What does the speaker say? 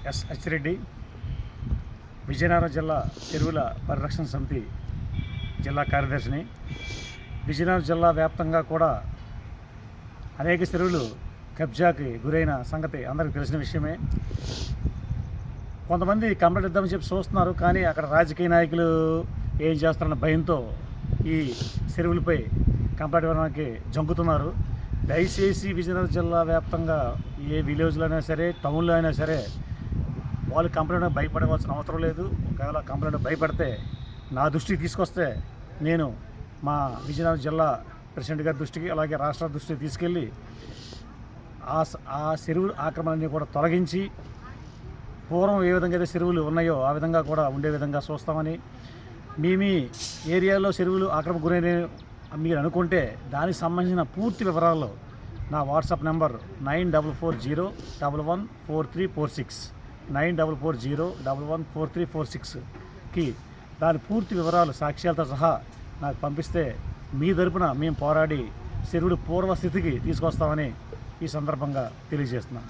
Yes Achi Reddy, Vizianagaram జిల్లా చెరువుల పరిరక్షణ సమితి జిల్లా కార్యదర్శిని. విజయనగరం జిల్లా వ్యాప్తంగా కూడా అనేక చెరువులు కబ్జాకి గురైన సంగతి అందరికీ తెలిసిన విషయమే. కొంతమంది కంప్లైంట్ ఇద్దామని చెప్పి చూస్తున్నారు, కానీ అక్కడ రాజకీయ నాయకులు ఏం చేస్తారన్న భయంతో ఈ చెరువులపై కంప్లైంట్ ఇవ్వడానికి జంకుతున్నారు. దయచేసి విజయనగరం జిల్లా వ్యాప్తంగా ఏ విలేజ్లో అయినా సరే, టౌన్లో అయినా సరే, వాళ్ళు కంప్లైంట్ భయపడవలసిన అవసరం లేదు. ఒకవేళ కంప్లైంట్ భయపడితే నా దృష్టికి తీసుకొస్తే నేను మా విజయనగరం జిల్లా ప్రెసిడెంట్ గారి దృష్టికి, అలాగే రాష్ట్ర దృష్టికి తీసుకెళ్ళి ఆ చెరువుల ఆక్రమణని కూడా తొలగించి పూర్వం ఏ విధంగా అయితే చెరువులు ఉన్నాయో ఆ విధంగా కూడా ఉండే విధంగా చూస్తామని, మీ ఏరియాలో చెరువులు ఆక్రమణ గురైన మీరు అనుకుంటే దానికి సంబంధించిన పూర్తి వివరాలు నా వాట్సాప్ నెంబర్ 9440114346 9440114346కి దాని పూర్తి వివరాలు సాక్ష్యాలతో సహా నాకు పంపిస్తే మీ తరపున మేము పోరాడి చెరువులు పూర్వస్థితికి తీసుకొస్తామని ఈ సందర్భంగా తెలియజేస్తున్నాను.